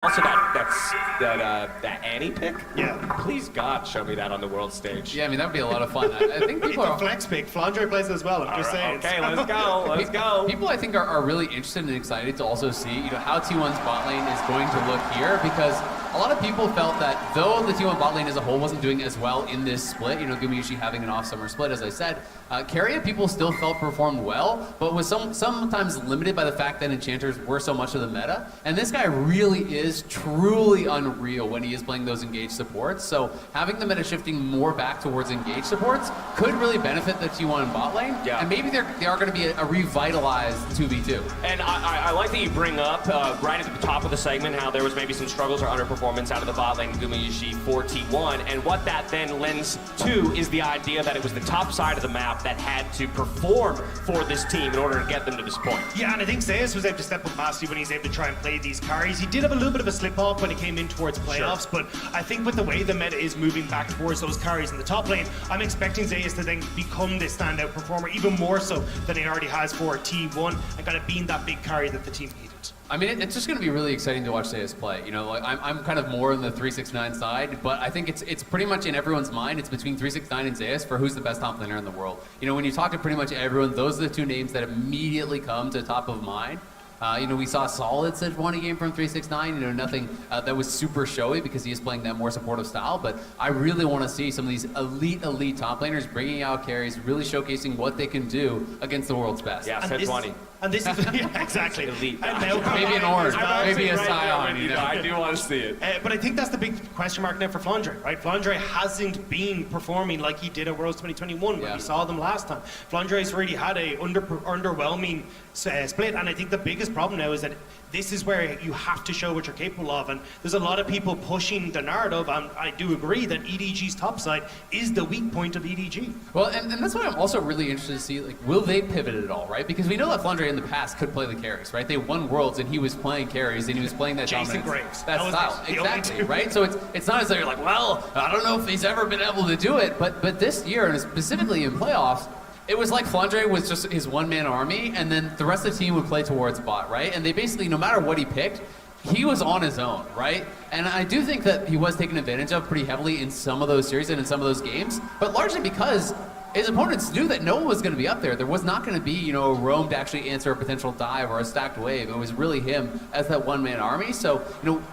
Also, that Annie pick? Yeah. Please, God, show me that on the world stage. Yeah, I mean, that would be a lot of fun. I think people It's a are... flex pick. Flandre plays as well, I'm just saying. Okay, let's go, let's go. People, I think, are really interested and excited to also see, how T1's bot lane is going to look here, because a lot of people felt that though the T1 bot lane as a whole wasn't doing as well in this split, Gumayusi having an off-summer split, as I said, Keria people still felt performed well, but was sometimes limited by the fact that enchanters were so much of the meta, and this guy really is truly unreal when he is playing those engaged supports, so having the meta shifting more back towards engaged supports could really benefit the T1 bot lane, and maybe they are going to be a revitalized 2v2. And I like that you bring up, right at the top of the segment, how there was maybe some struggles or underperformance out of the bot lane Gumayusi for T1, and what that then lends to is the idea that it was the top side of the map that had to perform for this team in order to get them to this point. Yeah, and I think Zeus was able to step up massively when he's able to try and play these carries. He did have a little bit of a slip-off when he came in towards playoffs, but I think with the way the meta is moving back towards those carries in the top lane, I'm expecting Zeus to then become this standout performer, even more so than he already has for T1, and kind of being that big carry that the team needed. I mean, it's just going to be really exciting to watch Zeus play. I'm kind of more on the 369 side, but I think it's pretty much in everyone's mind. It's between 369 and Zeus for who's the best top laner in the world. When you talk to pretty much everyone, those are the two names that immediately come to top of mind. We saw Solid said won a game from 369, nothing that was super showy because he is playing that more supportive style, but I really want to see some of these elite top laners bringing out carries, really showcasing what they can do against the world's best. Yeah, said 20. And this is, yeah, exactly. Elite. Maybe an orange, maybe a Scion. I do want to see it. But I think that's the big question mark now for Flandre, right? Flandre hasn't been performing like he did at Worlds 2021 when we saw them last time. Flandre's really had a underwhelming split, and I think the biggest problem now is that this is where you have to show what you're capable of, and there's a lot of people pushing the narrative, and I do agree that EDG's top side is the weak point of EDG. Well, and that's why I'm also really interested to see, will they pivot at all, right? Because we know that Flandre in the past could play the carries, right? They won Worlds and he was playing carries and he was playing that Jason dominance, Graves. that style. Exactly, right? So it's not as though you're like, well, I don't know if he's ever been able to do it, but this year, and specifically in playoffs, it was like Flandre was just his one-man army, and then the rest of the team would play towards bot, right? And they basically, no matter what he picked, he was on his own, right? And I do think that he was taken advantage of pretty heavily in some of those series and in some of those games, but largely because his opponents knew that no one was going to be up there. There was not going to be, a roam to actually answer a potential dive or a stacked wave. It was really him as that one-man army. So,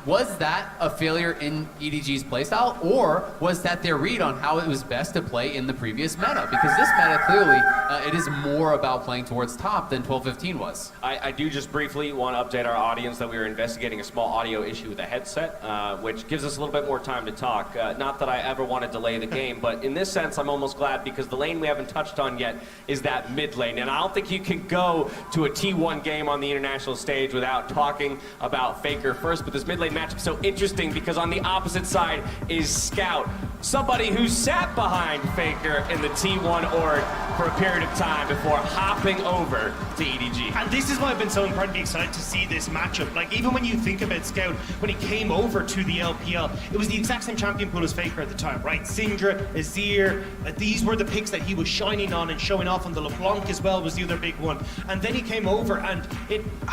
was that a failure in EDG's playstyle, or was that their read on how it was best to play in the previous meta? Because this meta, clearly, it is more about playing towards top than 12-15 was. I do just briefly want to update our audience that we are investigating a small audio issue with the headset, which gives us a little bit more time to talk. Not that I ever want to delay the game, but in this sense, I'm almost glad because the lane we haven't touched on yet is that mid lane. And I don't think you can go to a T1 game on the international stage without talking about Faker first, but this mid lane matchup is so interesting because on the opposite side is Scout, somebody who sat behind Faker in the T1 org for a period of time before hopping over to EDG. And this is why I've been so incredibly excited to see this matchup. Like, even when you think about Scout, when he came over to the LPL, it was the exact same champion pool as Faker at the time, right? Syndra, Azir, these were the picks that he was shining on and showing off on. The LeBlanc as well was the other big one. And then he came over, and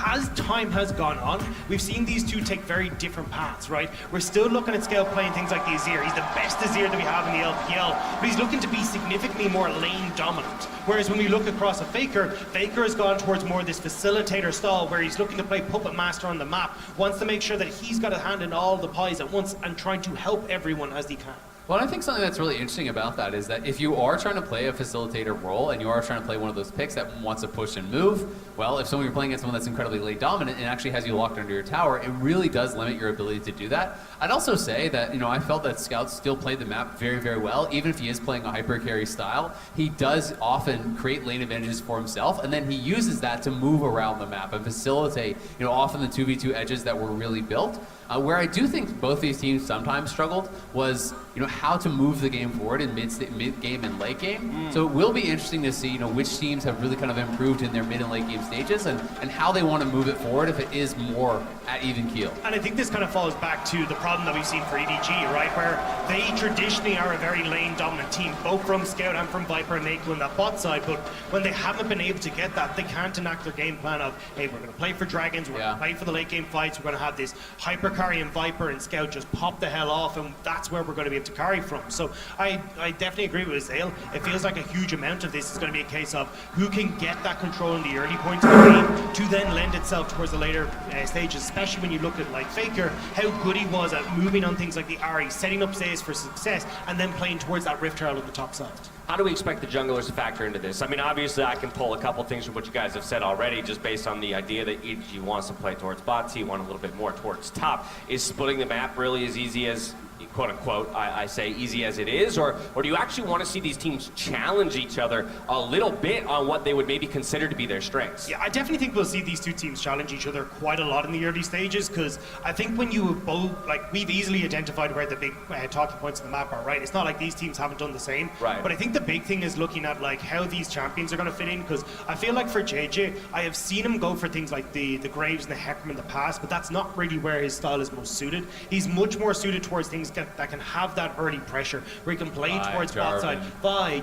as time has gone on, we've seen these two take very different paths, right? We're still looking at Scout playing things like the Azir. He's the best Azir that we have in the LPL, but he's looking to be significantly more lane dominant. Whereas when we look across at Faker, Faker has gone towards more this facilitator style where he's looking to play puppet master on the map, wants to make sure that he's got a hand in all the pies at once and trying to help everyone as he can. Well, I think something that's really interesting about that is that if you are trying to play a facilitator role and you are trying to play one of those picks that wants to push and move, well, if you're playing against someone that's incredibly late dominant and actually has you locked under your tower, it really does limit your ability to do that. I'd also say that, I felt that Scout still played the map very, very well. Even if he is playing a hyper carry style, he does often create lane advantages for himself, and then he uses that to move around the map and facilitate, often the 2v2 edges that were really built. Where I do think both these teams sometimes struggled was, how to move the game forward in mid game and late game. So it will be interesting to see, which teams have really kind of improved in their mid and late game stages and how they want to move it forward if it is more at even keel. And I think this kind of falls back to the problem that we've seen for EDG, right? Where they traditionally are a very lane dominant team, both from Scout and from Viper and Nako on that bot side. But when they haven't been able to get that, they can't enact their game plan of, hey, we're going to play for dragons, we're going to play for the late game fights, we're going to have this hyper carry and Viper and Scout just pop the hell off, and that's where we're going to be able to carry from. So I definitely agree with Zale. It feels like a huge amount of this is going to be a case of who can get that control in the early points of the game to then lend itself towards the later stages, especially when you look at like Faker, how good he was at moving on things like the Ahri, setting up saves for success, and then playing towards that Rift Herald at the top side. How do we expect the junglers to factor into this? I mean, obviously I can pull a couple things from what you guys have said already, just based on the idea that EDG wants to play towards bot, T1 a little bit more towards top. Is splitting the map really as easy as, quote unquote, I say easy as it is, or do you actually want to see these teams challenge each other a little bit on what they would maybe consider to be their strengths? Yeah, I definitely think we'll see these two teams challenge each other quite a lot in the early stages, because I think when you both, like, we've easily identified where the big talking points on the map are, right? It's not like these teams haven't done the same, right? But I think the big thing is looking at like how these champions are going to fit in, because I feel like for JJ, I have seen him go for things like the Graves and the Hecarim in the past, but that's not really where his style is most suited. He's much more suited towards things that can have that early pressure, where he can play towards bot side.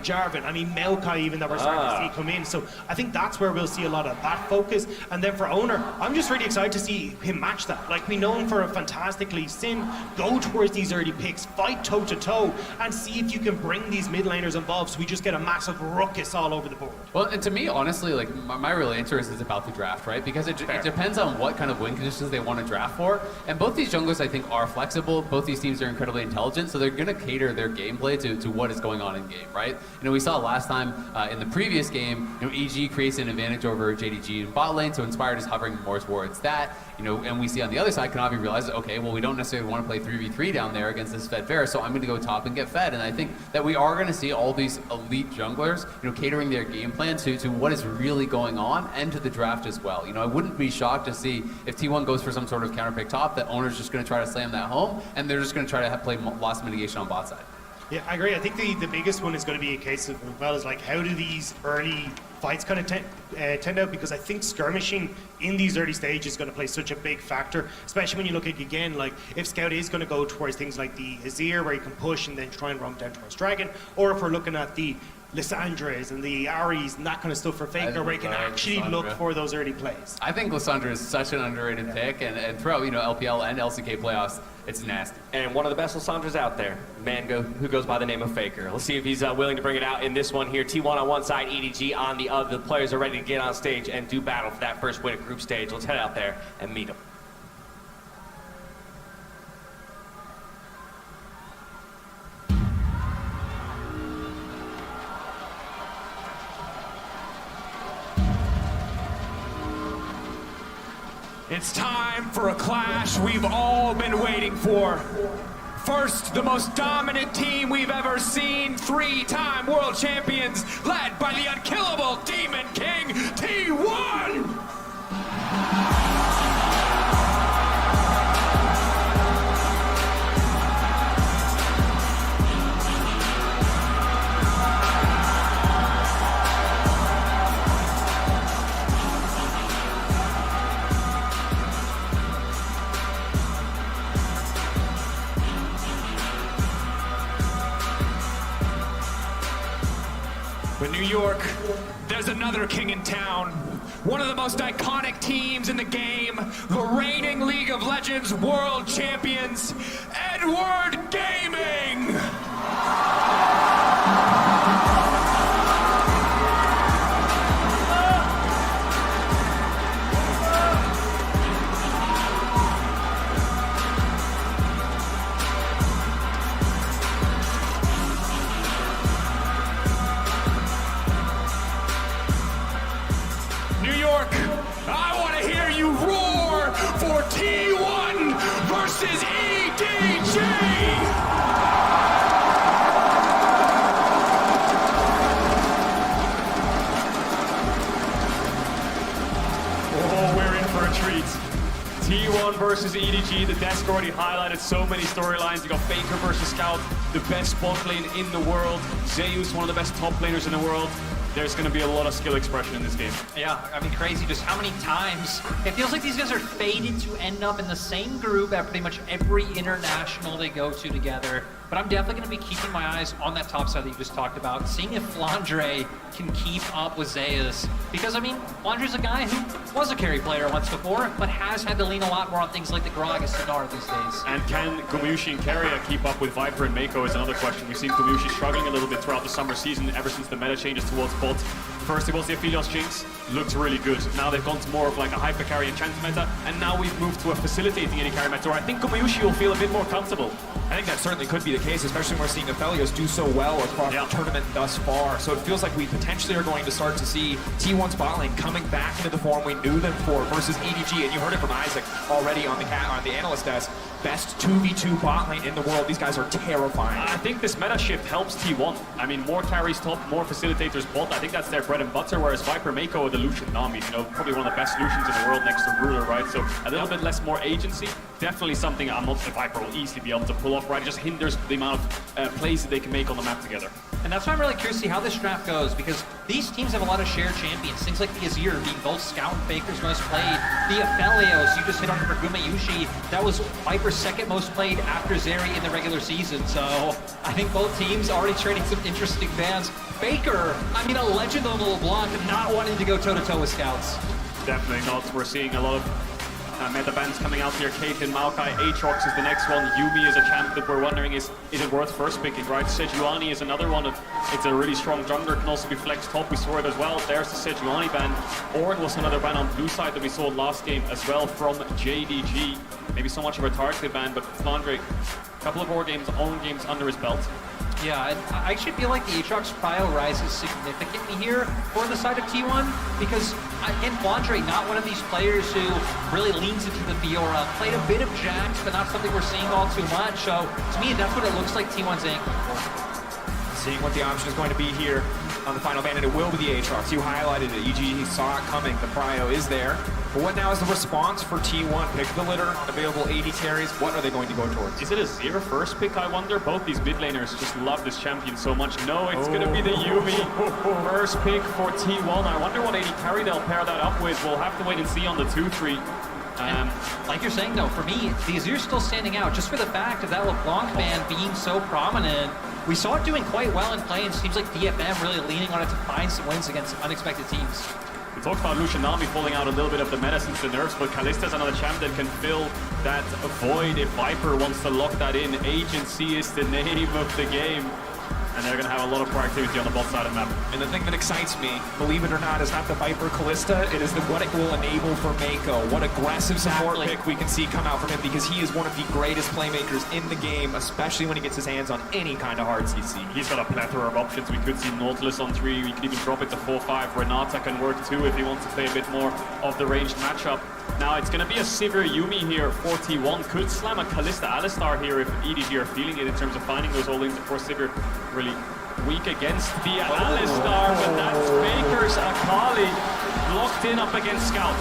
Jarvan, I mean Maokai even, that we're starting to see come in. So I think that's where we'll see a lot of that focus. And then for Owner, I'm just really excited to see him match that. Like, we know him for a fantastically Sin, go towards these early picks, fight toe to toe, and see if you can bring these mid laners involved, so we just get a massive ruckus all over the board. Well, and to me, honestly, like, my real interest is about the draft, right? Because it depends on what kind of win conditions they want to draft for. And both these junglers, I think, are flexible. Both these teams are incredibly intelligent, so they're going to cater their gameplay to what is going on in game, right? We saw last time in the previous game, EG creates an advantage over JDG in bot lane, so Inspired is hovering more towards that. And we see on the other side, Kanavi realizes, okay, well, we don't necessarily want to play 3v3 down there against this fed Pharah, so I'm going to go top and get fed. And I think that we are going to see all these elite junglers, catering their game plan to what is really going on and to the draft as well. I wouldn't be shocked to see if T1 goes for some sort of counter pick top, that Owner's just going to try to slam that home, and they're just going to try to play loss mitigation on bot side. Yeah, I agree. I think the biggest one is going to be a case of, well, is like, how do these early fights kind of tend out? Because I think skirmishing in these early stages is going to play such a big factor, especially when you look at, again, like, if Scout is going to go towards things like the Azir, where you can push and then try and run down towards Dragon, or if we're looking at the Lissandres and the Aries and that kind of stuff for Faker, where you can actually look for those early plays. I think Lissandra is such an underrated pick, and throughout LPL and LCK playoffs, it's nasty. And one of the best Lissandras out there, man who goes by the name of Faker. Let's see if he's willing to bring it out in this one here. T1 on one side, EDG on the other. The players are ready to get on stage and do battle for that first win at group stage. Let's head out there and meet them. It's time for a clash we've all been waiting for. First, the most dominant team we've ever seen, 3-time world champions, led by the unkillable Demon King, T1! But New York, there's another king in town. One of the most iconic teams in the game, the reigning League of Legends world champions, Edward Gaming! I want to hear you roar for T1 versus EDG! Oh, we're in for a treat. T1 T1 versus EDG. The desk already highlighted so many storylines. You got Faker versus Scout, the best bot lane in the world. Zeus, one of the best top laners in the world. There's going to be a lot of skill expression in this game. Yeah, I mean, crazy just how many times. It feels like these guys are fated to end up in the same group at pretty much every international they go to together. But I'm definitely going to be keeping my eyes on that top side that you just talked about, seeing if Flandre can keep up with Zeus. Because, I mean, Flandre's a guy who was a carry player once before, but has had to lean a lot more on things like the Grog and Sidar these days. And can Gumushi and Keria keep up with Viper and Mako is another question. We've seen Gumushi struggling a little bit throughout the summer season, ever since the meta changes towards bot. First it was the Aphelios Jinx, looked really good. Now they've gone to more of like a hyper carry enchant meta, and now we've moved to a facilitating AD carry meta, where I think Gumushi will feel a bit more comfortable. I think that certainly could be the case, especially when we're seeing Aphelios do so well across the tournament thus far. So it feels like we potentially are going to start to see T1's bot lane coming back into the form we knew them for versus EDG. And you heard it from Isaac already on the analyst desk. Best 2v2 bot lane in the world. These guys are terrifying. I think this meta shift helps T1. I mean, more carries top, more facilitators bot. I think that's their bread and butter, whereas Viper Mako, the Lucian Nami, you know, probably one of the best Lucians in the world next to Ruler, right? So a little bit less more agency. Definitely something I'm not the Viper will easily be able to pull off, right? It just hinders the amount of plays that they can make on the map together. And that's why I'm really curious to see how this draft goes, because these teams have a lot of shared champions. Things like the Azir being both Scout and Faker's most played. The Aphelios, you just hit on for Gumayushi, that was Viper's second most played after Zeri in the regular season. So I think both teams already trading some interesting fans. Faker, I mean, a legend on LeBlanc, not wanting to go toe-to-toe with Scouts. Definitely not. We're seeing a lot of meta bands coming out here. Caitlyn, Maokai, Aatrox is the next one. Yuumi is a champ that we're wondering is it worth first picking, right? Sejuani is another one. It's a really strong jungler, can also be flex top. We saw it as well. There's the Sejuani ban. Ornn was another ban on blue side that we saw last game as well from JDG. Maybe so much of a targeted ban, but Flandre, a couple of more games, own games under his belt. Yeah, and I actually feel like the Aatrox prio rises significantly here for the side of T1, because again, Flandre, not one of these players who really leans into the Fiora. Played a bit of Jax, but not something we're seeing all too much. So to me, that's what it looks like T1's angling for. Seeing what the option is going to be here on the final ban, and it will be the Aatrox. You highlighted it. EG saw it coming. The prio is there. But what now is the response for T1? Pick the litter, available AD carries. What are they going to go towards? Is it a Zero first pick, I wonder? Both these mid laners just love this champion so much. No, it's going to be the Yuumi first pick for T1. I wonder what AD carry they'll pair that up with. We'll have to wait and see on the 2-3. Like you're saying, though, for me, the Azir's still standing out just for the fact of that LeBlanc ban being so prominent. We saw it doing quite well in play, and it seems like DFM really leaning on it to find some wins against unexpected teams. We talked about Lucian Nami falling out a little bit of the meta since the nerfs, but Kalista's another champ that can fill that void if Viper wants to lock that in. Agency is the name of the game. And they're going to have a lot of proactivity on the bot side of the map. And the thing that excites me, believe it or not, is not the Viper Kalista, it is what it will enable for Mako. What aggressive support pick we can see come out from him, because he is one of the greatest playmakers in the game, especially when he gets his hands on any kind of hard CC. He's got a plethora of options. We could see Nautilus on 3, we could even drop it to 4-5. Renata can work too if he wants to play a bit more of the ranged matchup. Now it's going to be a Sivir Yuumi here for T1. Could slam a Kalista Alistar here if EDG are feeling it in terms of finding those all-ins. Of course, Sivir really weak against the Alistar, but that's Faker's Akali locked in up against Scout.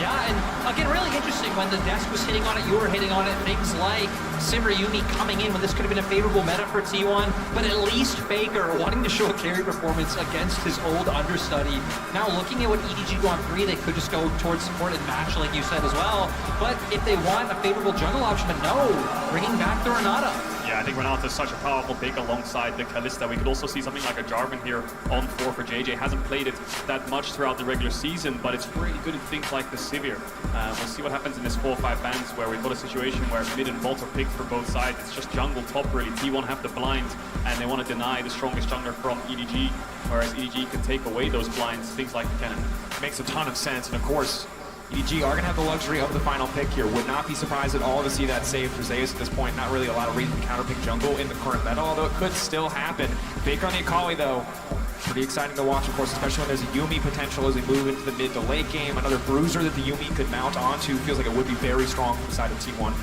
Yeah, and again, really interesting when the desk was hitting on it, you were hitting on it, things like Sivir Yuumi coming in when this could have been a favorable meta for T1, but at least Faker wanting to show a carry performance against his old understudy. Now looking at what EDG go on 3, they could just go towards support and match, like you said as well, but if they want a favorable jungle option, but no, bringing back the Renata. Yeah, I think Renata is such a powerful pick alongside the Kalista. We could also see something like a Jarvan here on 4 for JJ. Hasn't played it that much throughout the regular season, but it's really good in things like the Sivir. We'll see what happens in this 4-5 bands where we've got a situation where mid and bot are picked for both sides. It's just jungle top really. T1 have the blinds and they want to deny the strongest jungler from EDG, whereas EDG can take away those blinds, things like the cannon. Makes a ton of sense, and of course, EDG are going to have the luxury of the final pick here. Would not be surprised at all to see that saved for Zeus at this point. Not really a lot of reason to counterpick jungle in the current meta, although it could still happen. Faker on the Akali, though, pretty exciting to watch, of course, especially when there's a Yuumi potential as we move into the mid to late game. Another bruiser that the Yuumi could mount onto. Feels like it would be very strong from the side of T1.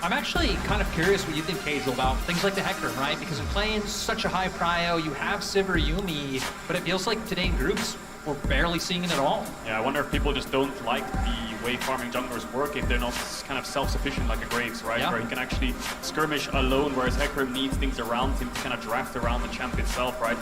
I'm actually kind of curious what you think, Cage, about things like the Hecarim, right? Because in playing such a high prio, you have Sivir Yuumi, but it feels like today in groups, we're barely seeing it at all. Yeah, I wonder if people just don't like the way farming junglers work if they're not kind of self-sufficient like a Graves, right? Yeah. Where he can actually skirmish alone, whereas Hecarim needs things around him to kind of draft around the champ itself, right?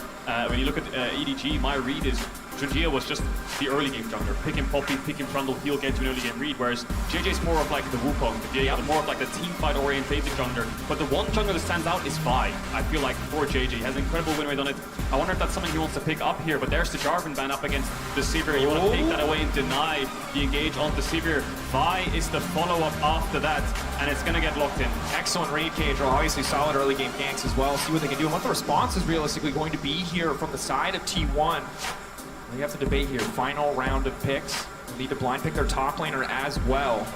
When you look at EDG, my read is Junjia was just the early game jungler. Pick him Poppy, pick him Trundle, he'll get to an early game read, whereas JJ's more of like the Wukong, more of like the team fight orientated jungler. But the one jungler that stands out is Vi. I feel like for JJ, he has an incredible win rate on it. I wonder if that's something he wants to pick up here, but there's the Jarvan ban up against the Sivir. You want to take that away and deny the engage on the Sivir. Vi is the follow-up after that, and it's going to get locked in. Excellent raid cage, or obviously solid early game ganks as well. See what they can do and what the response is realistically going to be here from the side of T1. We have to debate here. Final round of picks. They need to blind pick their top laner as well.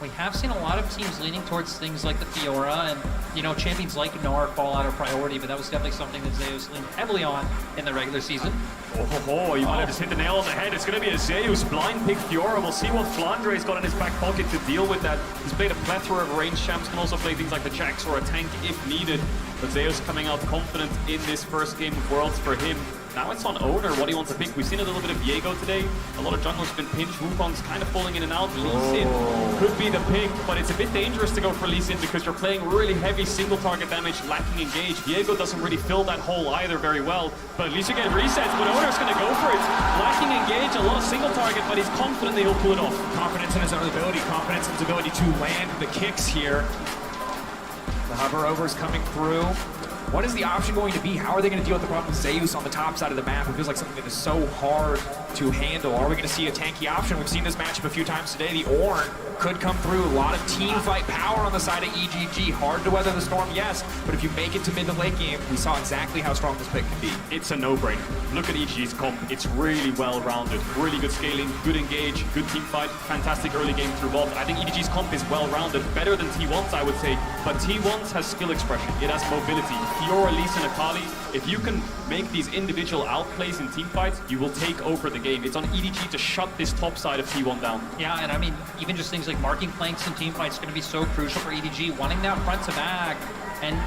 We have seen a lot of teams leaning towards things like the Fiora, and you know, champions like Gnar fall out of priority, but that was definitely something that Zeus leaned heavily on in the regular season. Oh, you might have just hit the nail on the head. It's going to be a Zeus blind pick Fiora. We'll see what Flandre's got in his back pocket to deal with that. He's played a plethora of ranged champs, can also play things like the Jax or a tank if needed. But Zeus coming out confident in this first game of Worlds for him. Now it's on Owner, what he wants to pick. We've seen a little bit of Viego today. A lot of junglers have been pinched. Wukong's kind of falling in and out. Lee Sin could be the pick, but it's a bit dangerous to go for Lee Sin because you're playing really heavy single target damage, lacking engage. Viego doesn't really fill that hole either very well, but at least you get resets. But Owner's going to go for it. Lacking engage, a lot of single target, but he's confident that he'll pull it off. Confidence in his own ability, confidence in his ability to land the kicks here. The hover over's coming through. What is the option going to be? How are they going to deal with the problem with Zeus on the top side of the map? It feels like something that is so hard to handle. Are we going to see a tanky option? We've seen this matchup a few times today. The Ornn could come through. A lot of team fight power on the side of EDG. Hard to weather the storm, yes, but if you make it to mid to late game, we saw exactly how strong this pick can be. It's a no-brainer. Look at EDG's comp. It's really well-rounded. Really good scaling, good engage, good team fight, fantastic early game through bot. I think EDG's comp is well-rounded, better than T1's, I would say, but T1's has skill expression. It has mobility. Fiora, Lee Sin, Akali, if you can make these individual outplays in team fights, you will take over the game. It's on EDG to shut this top side of T1 down. Yeah, and I mean, even just things like marking flanks in team fights is going to be so crucial for EDG, wanting that front to back. And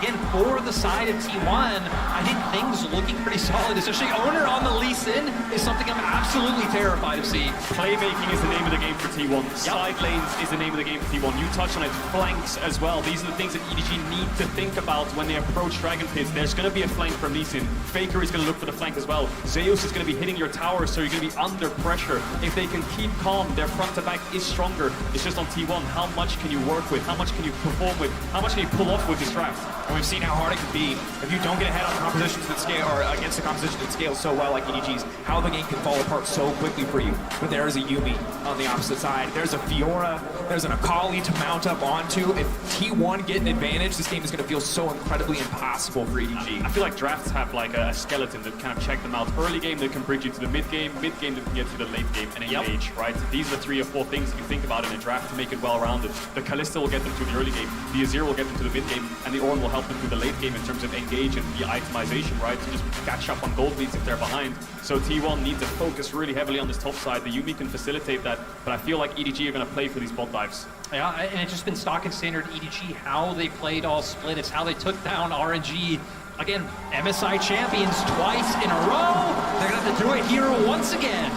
again, for the side of T1, I think things looking pretty solid, especially Owner on the Lee Sin is something I'm absolutely terrified of seeing. Playmaking is the name of the game for T1. Side lanes is the name of the game for T1. You touched on it, flanks as well. These are the things that EDG need to think about when they approach Dragon Pits. There's going to be a flank from Lee Sin. Faker is going to look for the flank as well. Zeus is going to be hitting your tower, so you're going to be under pressure. If they can keep calm, their front to back is stronger. It's just on T1, how much can you work with? How much can you perform with? How much can you pull off with this draft? And we've seen how hard it can be if you don't get ahead on compositions that scale, or against the composition that scales so well like EDG's, how the game can fall apart so quickly for you. But there is a Yuumi on the opposite side. There's a Fiora, there's an Akali to mount up onto. If T1 get an advantage, this game is going to feel so incredibly impossible for EDG. I feel like drafts have like a skeleton that kind of check them out. Early game that can bring you to the mid game that can get to the late game, and engage, right? These are the 3 or 4 things that you think about in a draft to make it well-rounded. The Kalista will get them to the early game, the Azir will get them to the mid game, and the Ornn will help them through the late game in terms of engage and the itemization, right? To just catch up on gold leads if they're behind. So T1 needs to focus really heavily on this top side. The Yuumi can facilitate that, but I feel like EDG are going to play for these bot dives. Yeah, and it's just been stock and standard EDG, how they played all split. It's how they took down RNG. Again, MSI champions twice in a row. They're going to have to do it here once again.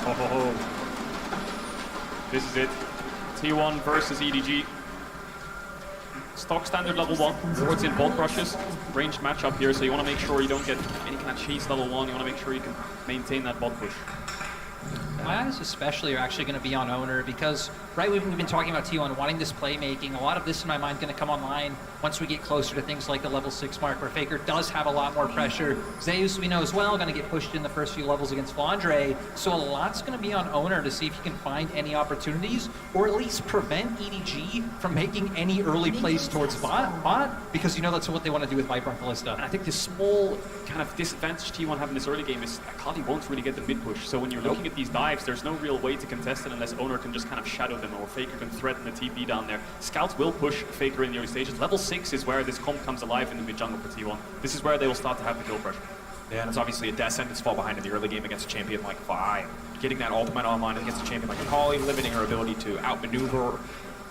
Oh. This is it. T1 versus EDG. Stock standard level 1, wards in bot brushes, ranged matchup here, so you want to make sure you don't get any kind of chase level 1, you want to make sure you can maintain that bot push. My eyes especially are actually going to be on Owner because, right, we've been talking about T1 wanting this playmaking. A lot of this in my mind going to come online once we get closer to things like the level 6 mark where Faker does have a lot more pressure. Zeus, we know as well, going to get pushed in the first few levels against Flandre. So a lot's going to be on Owner to see if he can find any opportunities or at least prevent EDG from making any early plays towards bot because you know that's what they want to do with Viper and Kalista. And I think the small kind of disadvantage T1 have in this early game is Akali won't really get the mid push. So when you're looking at these dives, there's no real way to contest it unless Owner can just kind of shadow them or Faker can threaten the TP down there. Scouts will push Faker in the early stages. Level 6 is where this comp comes alive in the mid jungle for T1. This is where they will start to have the kill pressure. Yeah, and it's obviously a death sentence fall behind in the early game against a champion like Vi. Getting that ultimate online against a champion like Akali, limiting her ability to outmaneuver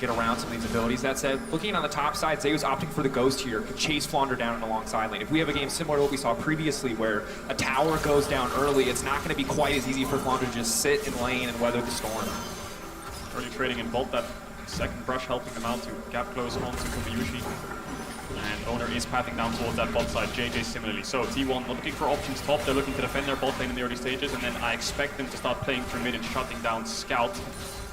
get around some of these abilities. That said, looking on the top side, Zeus opting for the Ghost here, could chase Flandre down in the long side lane. If we have a game similar to what we saw previously, where a tower goes down early, it's not going to be quite as easy for Flandre to just sit in lane and weather the storm. Early trading in bolt, that second brush helping them out to gap close onto Kobayushi. And Owner is pathing down towards that bot side, JJ similarly. So T1 not looking for options top, they're looking to defend their bot lane in the early stages, and then I expect them to start playing through mid and shutting down Scout.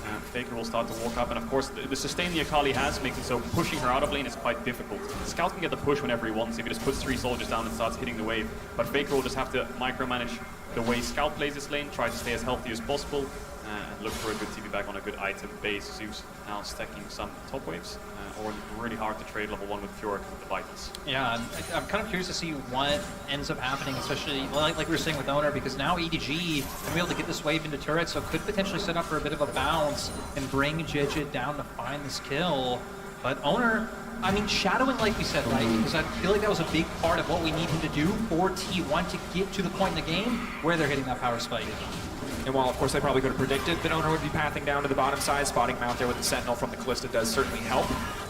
And Faker will start to walk up, and of course the sustain the Akali has makes it so pushing her out of lane is quite difficult. Scout can get the push whenever he wants if he just puts 3 soldiers down and starts hitting the wave. But Faker will just have to micromanage the way Scout plays this lane, try to stay as healthy as possible, and look for a good TP back on a good item base. Zeus now stacking some top waves, or really hard to trade level 1 with Fjord with the Vitals. Yeah, I'm kind of curious to see what ends up happening, especially like we were saying with Owner, because now EDG will be able to get this wave into turret, so could potentially set up for a bit of a bounce and bring JJ down to find this kill. But Owner, I mean, shadowing like we said, right? Because I feel like that was a big part of what we need him to do for T1 to get to the point in the game where they're hitting that power spike. And while, of course, they probably could have predicted that Owner would be pathing down to the bottom side, spotting him out there with the Sentinel from the Callista does certainly help.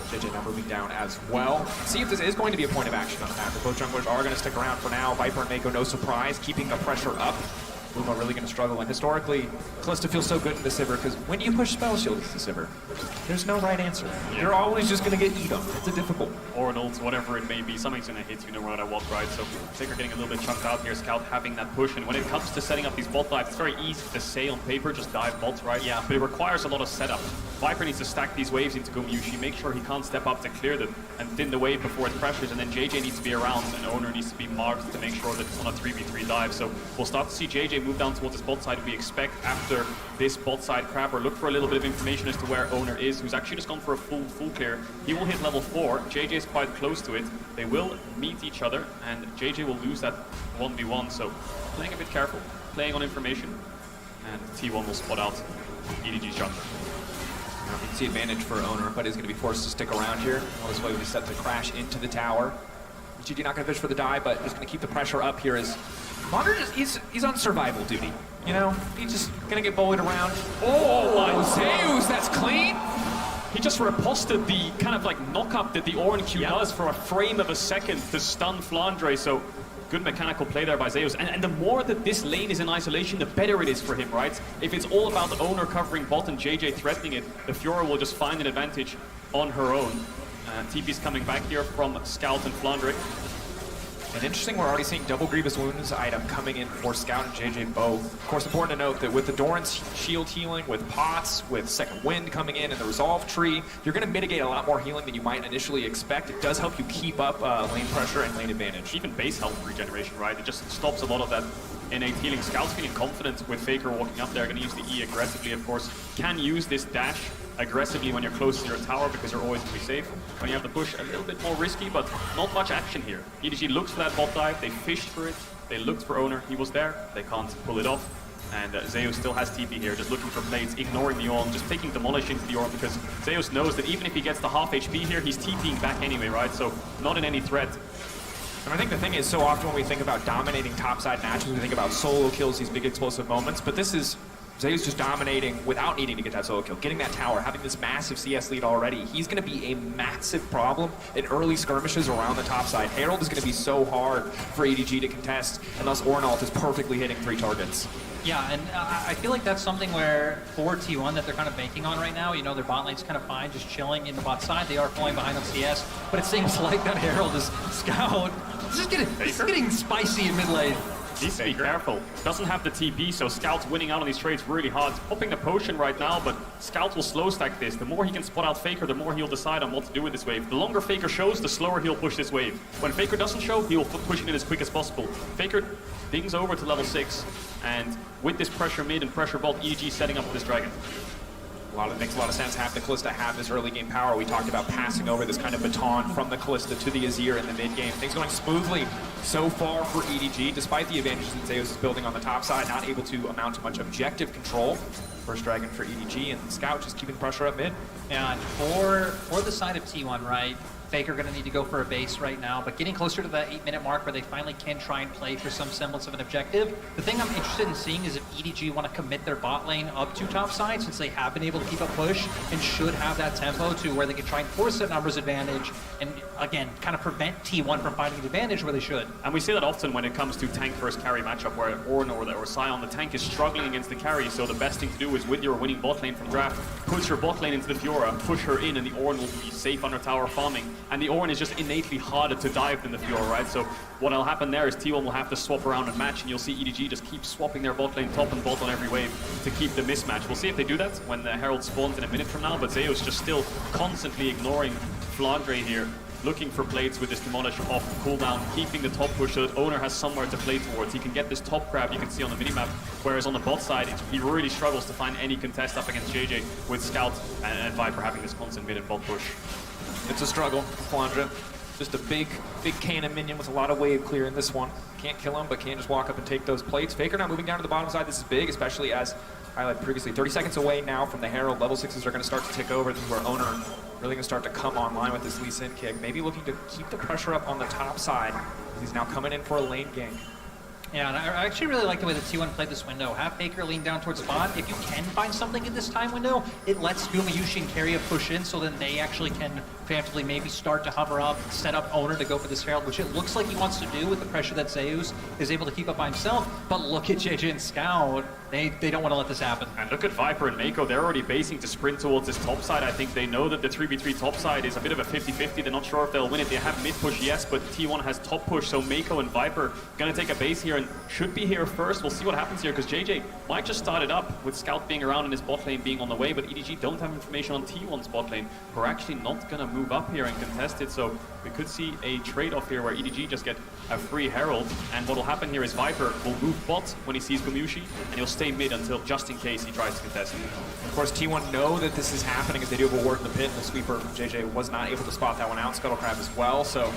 JJ now moving down as well. See if this is going to be a point of action on the map. Both junglers are going to stick around for now. Viper and Mako, no surprise, keeping the pressure up. Luma really going to struggle, and historically, Callista feels so good in the Sivir, because when you push Spell Shield with the Sivir, there's no right answer. Yeah. You're always just going to get eat them. It's a difficult. Or an ult, whatever it may be, something's going to hit you no matter what, right? So Faker getting a little bit chunked out here, Scout having that push, and when it comes to setting up these bot dives, it's very easy to say on paper, just dive bots, right? Yeah. But it requires a lot of setup. Viper needs to stack these waves into Kobayushi, make sure he can't step up to clear them, and thin the wave before it pressures, and then JJ needs to be around, and Owner needs to be marked to make sure that it's on a 3v3 dive. So we'll start to see JJ move down towards this bot side. We expect after this bot side crabber, look for a little bit of information as to where Owner is, who's actually just gone for a full clear. He will hit level 4, JJ is quite close to it. They will meet each other, and JJ will lose that 1v1, so playing a bit careful, playing on information, and T1 will spot out EDG's jungler. You can see advantage for Owner, but is going to be forced to stick around here. Well, this way we set to crash into the tower. GG not going to fish for the dive, but just going to keep the pressure up here as Flandre he's on survival duty. You know, he's just going to get bullied around. Oh, Zeus, that's clean! He just riposted the kind of like knock-up that the Oran Q does for a frame of a second to stun Flandre, so good mechanical play there by Zeus. And the more that this lane is in isolation, the better it is for him, right? If it's all about the Owner covering bot and JJ threatening it, the Fiora will just find an advantage on her own. TP's coming back here from Scout and Flandre. And interesting, we're already seeing double Grievous Wounds item coming in for Scout and JJ both. Of course, important to note that with the Doran's shield healing, with pots, with Second Wind coming in, and the Resolve tree, you're going to mitigate a lot more healing than you might initially expect. It does help you keep up lane pressure and lane advantage. Even base health regeneration, right? It just stops a lot of that innate healing. Scout's feeling confident with Faker walking up there, going to use the E aggressively, of course. Can use this dash aggressively when you're close to your tower because you're always going to be safe. When you have the push, a little bit more risky, but not much action here. EDG looks for that bot dive, they fished for it, they looked for Owner, he was there, they can't pull it off. And Zeus still has TP here, just looking for plates, ignoring the Ornn, just taking Demolish into the Ornn because Zeus knows that even if he gets the half HP here, he's TPing back anyway, right? So not in any threat. And I think the thing is, so often when we think about dominating topside matches, we think about solo kills, these big explosive moments, but this is Zeus just dominating without needing to get that solo kill, getting that tower, having this massive CS lead already. He's going to be a massive problem in early skirmishes around the top side. Herald is going to be so hard for EDG to contest unless Ornalt is perfectly hitting 3 targets. Yeah, and I feel like that's something where for T1 that they're kind of banking on right now. You know, their bot lane's kind of fine, just chilling in the bot side. They are falling behind on CS, but it seems like that Herald is Scout. This is getting spicy in mid lane. Needs to be careful. Doesn't have the TP, so Scout's winning out on these trades really hard. He's popping the potion right now, but Scout will slow stack this. The more he can spot out Faker, the more he'll decide on what to do with this wave. The longer Faker shows, the slower he'll push this wave. When Faker doesn't show, he'll push it in as quick as possible. Faker dings over to level 6, and with this pressure mid and pressure bot, EDG setting up this dragon. It makes a lot of sense. Have the Callista have this early game power. We talked about passing over this kind of baton from the Callista to the Azir in the mid game. Things going smoothly so far for EDG, despite the advantages that Zeus is building on the top side, not able to amount to much objective control. First dragon for EDG, and Scout just keeping pressure up mid. And for the side of T1, right, Faker going to need to go for a base right now, but getting closer to that 8-minute mark where they finally can try and play for some semblance of an objective. The thing I'm interested in seeing is if EDG want to commit their bot lane up to top side, since they have been able to keep a push and should have that tempo to where they can try and force that numbers advantage and, again, kind of prevent T1 from finding an advantage where they should. And we see that often when it comes to tank versus carry matchup where Ornn or Sion, the tank is struggling against the carry, so the best thing to do is with your winning bot lane from draft, push your bot lane into the Fiora, push her in, and the Ornn will be safe under tower farming. And the Ornn is just innately harder to dive than the Fiora, right? So what will happen there is T1 will have to swap around and match, and you'll see EDG just keep swapping their bot lane top and bot on every wave to keep the mismatch. We'll see if they do that when the Herald spawns in a minute from now, but Zeus just still constantly ignoring Flandre here, looking for plates with this Demolish off cooldown, keeping the top push so that Owner has somewhere to play towards. He can get this top grab you can see on the minimap, whereas on the bot side, he really struggles to find any contest up against JJ with Scout and Viper having this constant mid and bot push. It's a struggle for Flandre. Just a big cannon minion with a lot of wave clear in this one. Can't kill him, but can just walk up and take those plates. Faker now moving down to the bottom side. This is big, especially as highlighted previously. 30 seconds away now from the Herald. Level 6s are going to start to tick over. This is where Owner really going to start to come online with this Lee Sin kick. Maybe looking to keep the pressure up on the top side. He's now coming in for a lane gank. Yeah, and I actually really like the way that T1 played this window. Have Faker lean down towards the bot. If you can find something in this time window, it lets Gumayushi and Keria push in, so then they actually can preemptively maybe start to hover up, set up Owner to go for this Herald, which it looks like he wants to do with the pressure that Zeus is able to keep up by himself. But look at JJ and Scout. They don't want to let this happen. And look at Viper and Mako, they're already basing to sprint towards this top side. I think they know that the 3v3 top side is a bit of a 50-50. They're not sure if they'll win it. They have mid push, yes, but T1 has top push, so Mako and Viper gonna take a base here and should be here first. We'll see what happens here, because JJ might just start it up with Scout being around and his bot lane being on the way, but EDG don't have information on T1's bot lane. We're actually not gonna move up here and contest it, so we could see a trade-off here where EDG just get a free Herald, and what'll happen here is Viper will move bot when he sees Gumayushi, and he'll stay mid until just in case he tries to contest it. Of course, T1 know that this is happening as they do have a ward in the pit, and the sweeper from JJ was not able to spot that one out. Scuttlecrab as well, so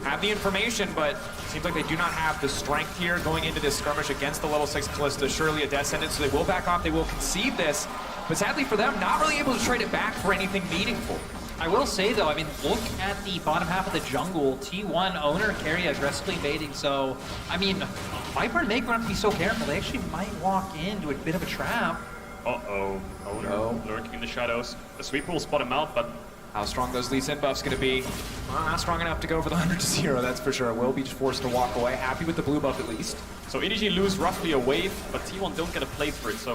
have the information, but it seems like they do not have the strength here going into this skirmish against the level 6 Callista. Surely a death sentence, so they will back off, they will concede this, but sadly for them, not really able to trade it back for anything meaningful. I will say though, I mean, look at the bottom half of the jungle. T1, Owner, Keria aggressively baiting, so, I mean, Viper and Mako have to be so careful. They actually might walk into a bit of a trap. Uh-oh, Owner lurking in the shadows. The sweeper will spot him out, but How strong those Lee Sin buffs going to be? Well, not strong enough to go for the 100-0, that's for sure. Will be just forced to walk away. Happy with the blue buff at least. so EDG lose roughly a wave, but T1 don't get a plate for it, so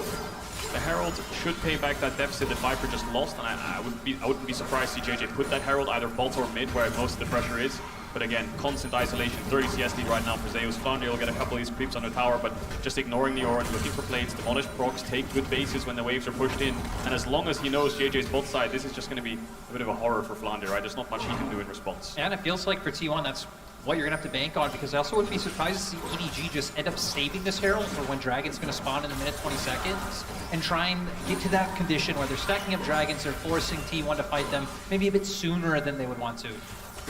the Herald should pay back that deficit that Viper just lost, and I wouldn't be surprised to see JJ put that Herald either bot or mid where most of the pressure is. But again, constant isolation, 30 CS lead right now for Zeus. Flandre will get a couple of these creeps on the tower, but just ignoring the Ornn, looking for plates. Demolish procs, take good bases when the waves are pushed in. And as long as he knows JJ's bot side, this is just going to be a bit of a horror for Flandre, right? There's not much he can do in response. And it feels like for T1, that's what you're going to have to bank on, because I also wouldn't be surprised to see EDG just end up saving this Herald for when Dragon's going to spawn in a minute 20 seconds and try and get to that condition where they're stacking up Dragons, they're forcing T1 to fight them maybe a bit sooner than they would want to.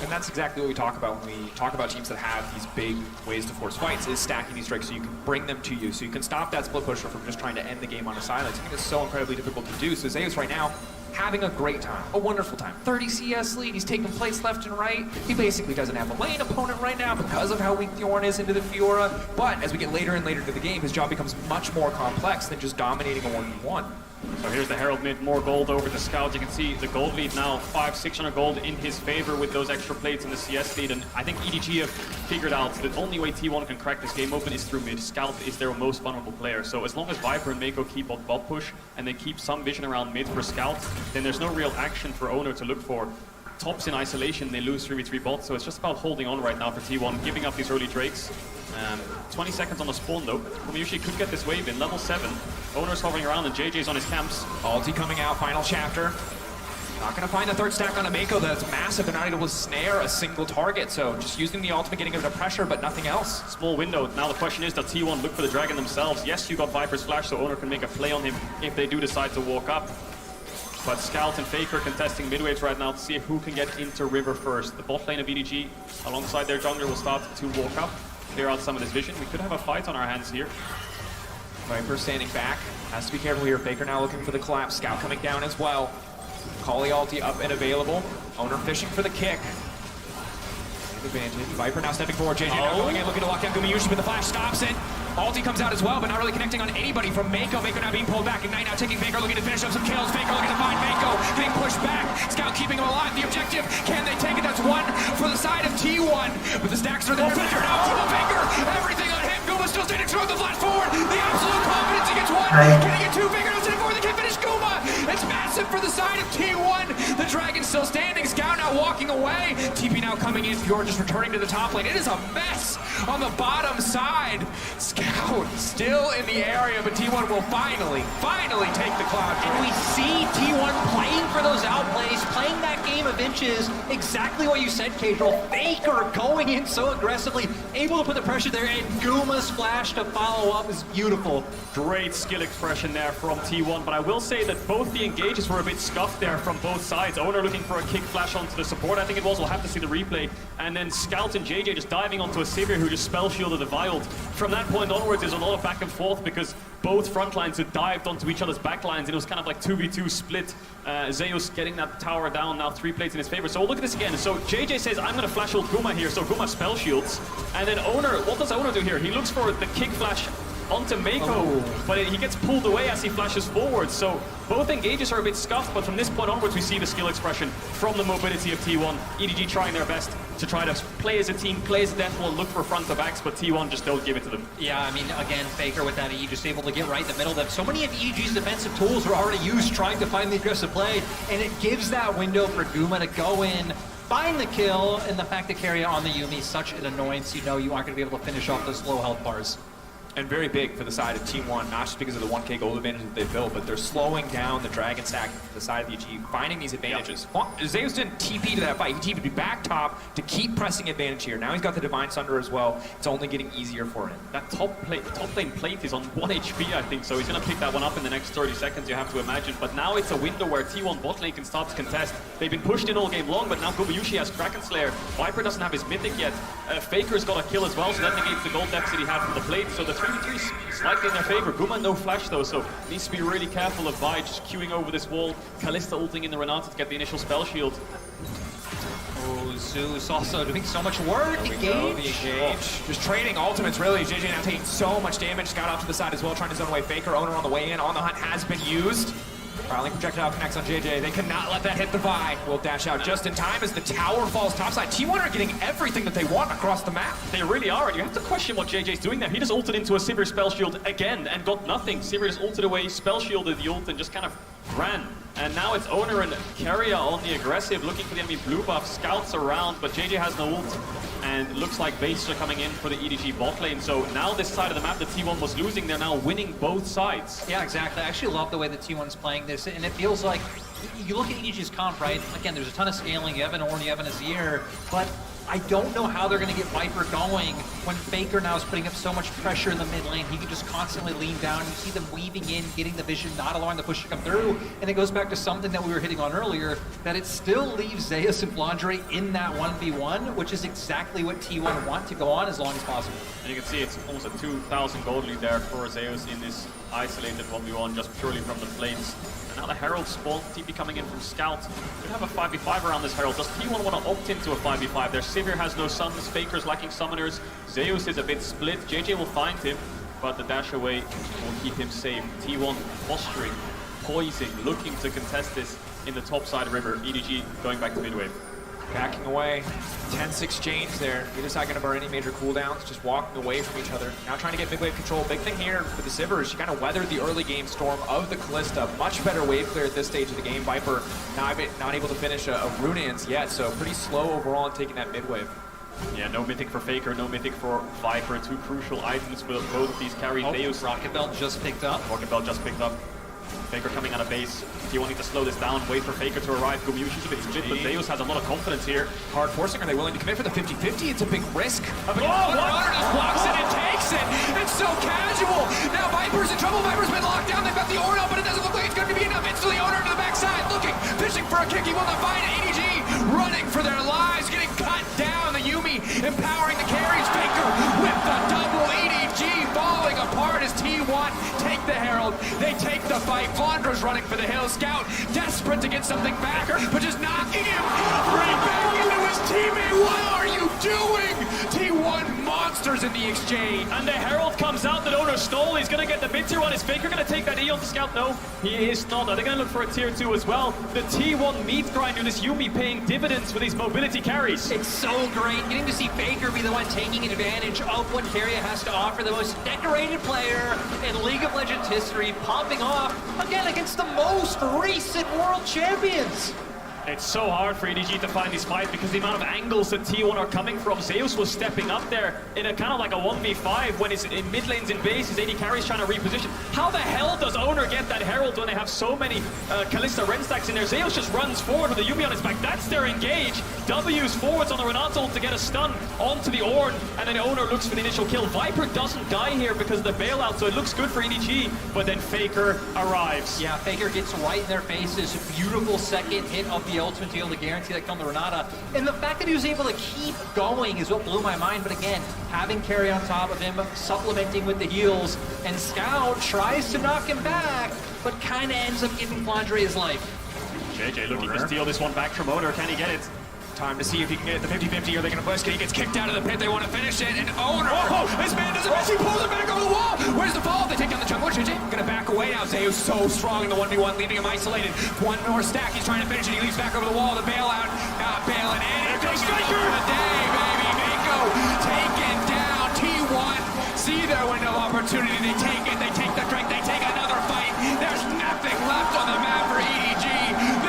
And that's exactly what we talk about when we talk about teams that have these big ways to force fights, is stacking these strikes so you can bring them to you, so you can stop that split pusher from just trying to end the game on a silence. I think it's so incredibly difficult to do. So Zeus right now, having a great time, a wonderful time. 30 CS lead, he's taking plates left and right. He basically doesn't have a lane opponent right now because of how weak the Ornn is into the Fiora. But as we get later and later into the game, his job becomes much more complex than just dominating a 1v1. So here's the Herald mid, more gold over the Scout. You can see the gold lead now, 500-600 gold in his favor with those extra plates in the CS lead. And I think EDG have figured out the only way T1 can crack this game open is through mid. Scout is their most vulnerable player. So as long as Viper and Mako keep on bot push and they keep some vision around mid for Scout, then there's no real action for Owner to look for. Tops in isolation, they lose 3v3 bots, so it's just about holding on right now for T1, giving up these early Drakes. 20 seconds on the spawn though. Gumayushi could get this wave in, level 7. Owner's hovering around and JJ's on his camps. Ulti coming out, final chapter. Not going to find the third stack on a Mako that's massive. They're not able to snare a single target, so just using the ultimate, getting under pressure, but nothing else. Small window. Now the question is, does T1 look for the Dragon themselves? Yes, you got Viper's flash, so Owner can make a play on him if they do decide to walk up. But Scout and Faker contesting midwaves right now to see who can get into river first. The bot lane of EDG alongside their jungler will start to walk up, clear out some of this vision. We could have a fight on our hands here. Viper standing back. Has to be careful here. Faker now looking for the collapse. Scout coming down as well. Kali ulti up and available. Owner fishing for the kick. Advantage. Viper now stepping forward. JJ now going in, looking to lock down Gumayushi, but the flash stops it. Ulti comes out as well, but not really connecting on anybody from Mako. Mako now being pulled back. Ignite now taking Faker, looking to finish up some kills. Faker looking to find Mako, getting pushed back. Scout keeping him alive. The objective, can they take it? That's one for the side of T1. But the stacks are there. Faker now, Faker, everything on him. Guma still standing strong, the flash forward. The absolute confidence, he gets one. Can he get two? Faker now sitting forward, they can't finish Guma. It's massive for the side of T1. The Dragon's still standing. Scout now walking away. TP now coming in. Fjord just returning to the top lane. It is a mess on the bottom side. Scout still in the area, but T1 will finally take the cloud. And we see T1 playing for those outplays, playing that game of inches, exactly what you said, Casual. Faker going in so aggressively, able to put the pressure there, and Guma's flash to follow up is beautiful. Great skill expression there from T1, but I will say that both the engages were a bit scuffed there from both sides. Owner looking for a kick flash onto the support, I think it was. We'll have to see the replay. And then Scout and JJ just diving onto a Sivir who just spell shielded the Wild. From that point onwards, there's a lot of back and forth because both front lines had dived onto each other's back lines, and it was kind of like 2v2 split. Zeus getting that tower down, now 3 plates in his favor. So look at this again. So JJ says, I'm going to flash ult Guma here, so Guma spell shields. And then Owner, what does Owner do here? He looks for the kick flash onto Mako, but he gets pulled away as he flashes forward. So both engages are a bit scuffed, but from this point onwards we see the skill expression from the mobility of T1. EDG trying their best to try to play as a team, play as a death wall, look for front to backs, but T1 just don't give it to them. Yeah, I mean, again, Faker with that E just able to get right in the middle of them. So many of EDG's defensive tools were already used trying to find the aggressive play, and it gives that window for Guma to go in, find the kill, and the fact that carry on the Yuumi is such an annoyance. You know you aren't going to be able to finish off those low health bars. And very big for the side of Team 1, not just because of the 1k gold advantage that they built, but they're slowing down the Dragon stack to the side of the EG, finding these advantages. Yep. Zeus didn't TP to that fight, he TP'd back top to keep pressing advantage here. Now he's got the Divine Sunder as well. It's only getting easier for him. That top lane plate is on 1 HP, I think, so he's going to pick that one up in the next 30 seconds, you have to imagine. But now it's a window where T1 bot lane can start to contest. They've been pushed in all game long, but now Gumayushi has Kraken Slayer. Viper doesn't have his Mythic yet. Faker's got a kill as well, so that negates the gold deficit he had from the plate. So the 3v3 is slightly in their favor. Guma no flash though, so needs to be really careful of Vi just queuing over this wall. Kalista ulting in the Renata to get the initial spell shield. Oh, Zeus also doing so much work. Engage. Just trading ultimates really. JJ now taking so much damage. Scout off to the side as well, trying to zone away Faker. Owner on the way in. On the hunt has been used. Filing projectile connects on JJ. They cannot let that hit the Vi. Will dash out just in time as the tower falls topside. T1 are getting everything that they want across the map. They really are, and you have to question what JJ's doing there. He just ulted into a Sivir spell shield again and got nothing. Sivir just ulted away, spell shielded the ult, and just kind of ran. And now it's Owner and Carrier on the aggressive, looking for the enemy blue buff. Scouts around, but JJ has no ult. And it looks like Base are coming in for the EDG bot lane. So now this side of the map that T1 was losing, they're now winning both sides. Yeah, exactly. I actually love the way that T1's playing this, and it feels like, you look at EDG's comp, right? Again, there's a ton of scaling. You have an Ornn, you have an Azir, but I don't know how they're going to get Viper going when Faker now is putting up so much pressure in the mid lane. He can just constantly lean down. You see them weaving in, getting the vision, not allowing the push to come through. And it goes back to something that we were hitting on earlier, that it still leaves Zeus and Flandre in that 1v1, which is exactly what T1 want to go on as long as possible. And you can see it's almost a 2,000 gold lead there for Zeus in this isolated 1v1 just purely from the plates. Now the Herald spawn, TP coming in from Scout. Could have a 5v5 around this Herald. Does T1 want to opt into a 5v5? Their Sivir has no summons, Faker's lacking summoners. Zeus is a bit split. JJ will find him, but the dash away will keep him safe. T1 posturing, poising, looking to contest this in the top side river. EDG going back to mid wave. Backing away, tense exchange there. Neither side gonna burn any major cooldowns, just walking away from each other. Now trying to get mid wave control. Big thing here for the Sivir is she kind of weathered the early game storm of the Kalista. Much better wave clear at this stage of the game. Viper not able to finish a Runeans yet, so pretty slow overall in taking that mid wave. Yeah, no Mythic for Faker, no Mythic for Viper. Two crucial items for both of these carries. Deus. Rocket Belt just picked up. Rocket Belt just picked up. Faker coming out of base. T1 need to slow this down, wait for Faker to arrive. Gumayushi's a bit split, but Deus has a lot of confidence here. Hard forcing, are they willing to commit for the 50-50? It's a big risk. Oh, Runner just blocks it and takes it! It's so casual! Now Viper's in trouble, Viper's been locked down, they've got the Ornn out, but it doesn't look like it's going to be enough. Instantly Owner to the backside, looking, fishing for a kick, he will not find it. EDG running for their lives, getting cut down. The Yuumi empowering the carries. Faker with the double. EDG falling apart as T1 Faker's running for the hill. Scout desperate to get something back, but just knocking him right back into his teammate. What are you doing? T1 monsters in the exchange. And the Herald comes out that Owner stole. He's going to get the mid tier one. Is Faker going to take that E on the Scout? No, he is not. Are they going to look for a tier 2 as well? The T1 meat grinder, this Yuumi paying dividends with these mobility carries. It's so great getting to see Faker be the one taking advantage of what Keria has to offer. The most decorated player in League of Legends history, popping off again against the most recent world champions. It's so hard for EDG to find these fights because the amount of angles that T1 are coming from. Zeus was stepping up there in a kind of like a 1v5 when he's in mid lanes in base, his AD carries trying to reposition. How the hell does Owner get that Herald when they have so many Kalista Ren stacks in there? Zeus just runs forward with the Yuumi on his back. That's their engage. W's forwards on the Renato to get a stun onto the Ornn, and then Owner looks for the initial kill. Viper doesn't die here because of the bailout, so it looks good for EDG, but then Faker arrives. Yeah, Faker gets right in their faces. Beautiful second hit of the ultimate to be able to guarantee that kill on the Renata. And the fact that he was able to keep going is what blew my mind. But again, having Carry on top of him, supplementing with the heals, and Scout tries to knock him back, but kind of ends up giving Flandre his life. JJ looking to steal this one back from Owner. Can he get it? Time to see if he can get the 50-50. Are they going to push? He gets kicked out of the pit. They want to finish it. And Owner, this man doesn't miss. He pulls it back over the wall. Where's the fall? They take down the jungler. JJ going to back away now. Zeus so strong in the 1v1, leaving him isolated. One more stack. He's trying to finish it. He leaves back over the wall. The bailout. Bailing in. Here goes Striker. The day, baby. Mako taken down. T1 see their window of opportunity. They take it. They take the drink. They take another fight. There's nothing left on the map for EDG.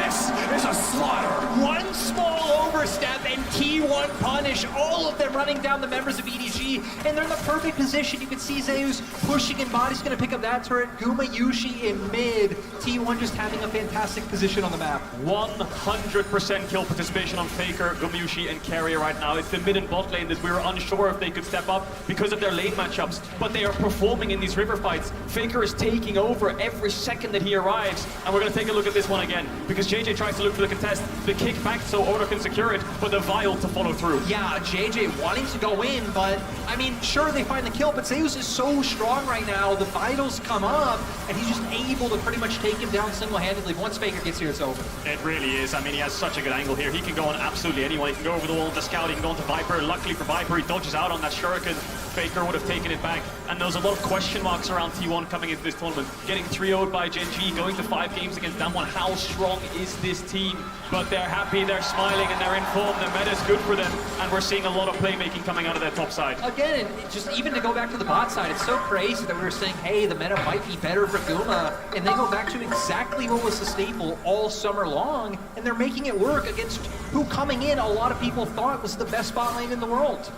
This is a slaughter. One small overstep and T1 punish all of them running down the members of EDG, and they're in the perfect position. You can see Zeus pushing in bot. He's going to pick up that turret. Guma Yushi in mid. T1 just having a fantastic position on the map. 100% kill participation on Faker, Gumyushi, and Carrier right now. It's the mid and bot lane that we were unsure if they could step up because of their lane matchups, but they are performing in these river fights. Faker is taking over every second that he arrives, and we're going to take a look at this one again because JJ tries to look for the contest, the kick back so Owner can secure it, but the Vial to follow through. Yeah, JJ wanting to go in, but I mean, sure, they find the kill, but Zeus is so strong right now. The Vitals come up, and he's just able to pretty much take him down single-handedly. Once Faker gets here, it's over. It really is. I mean, he has such a good angle here. He can go on absolutely anyone. He can go over the wall with the Scout. He can go into Viper. Luckily for Viper, he dodges out on that Shuriken. Faker would have taken it back. And there's a lot of question marks around T1 coming into this tournament. Getting 3-0'd by Gen G, going to 5 games against Damwon. How strong is this team? But they're happy, they're smiling, and they're in form. The meta is good for them, and we're seeing a lot of playmaking coming out of their top side. Again, and just even to go back to the bot side, it's so crazy that we were saying, hey, the meta might be better for Guma, and they go back to exactly what was the staple all summer long, and they're making it work against who coming in a lot of people thought was the best bot lane in the world.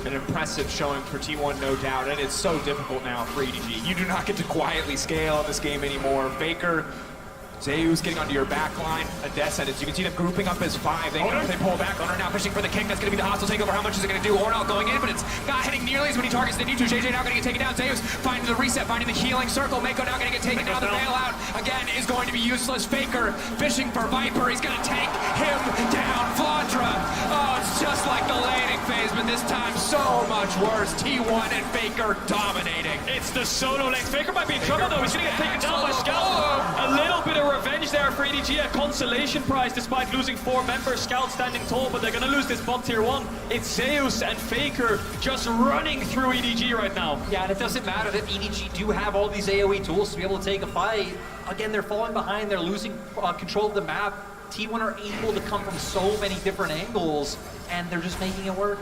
An impressive showing for T1, no doubt, and it's so difficult now for EDG. You do not get to quietly scale in this game anymore. Faker, Zeus getting onto your back line, Odessa, as you can see them grouping up as 5. They pull back. Owner now pushing for the kick. That's going to be the hostile takeover. How much is it going to do? Ornal going in, but it's not hitting nearly as many targets as they need to. JJ now going to get taken down. Zeus finding the reset, finding the healing circle. Mako now going to get taken down. The bailout, again, is going to be useless. Faker fishing for Viper. He's going to take him down. Flandre. Oh, it's just like the laning phase, but this time so much worse. T1 and Faker dominating. It's the solo lane. Faker might be in trouble, though. He's going to get taken down by Scout. A little bit of revenge there for EDG, a consolation prize despite losing 4 members. Scout standing tall, but they're going to lose this bot tier 1. It's Zeus and Faker just running through EDG right now. Yeah, and it doesn't matter that EDG do have all these AoE tools to be able to take a fight. Again, they're falling behind, they're losing control of the map. T1 are able to come from so many different angles, and they're just making it work.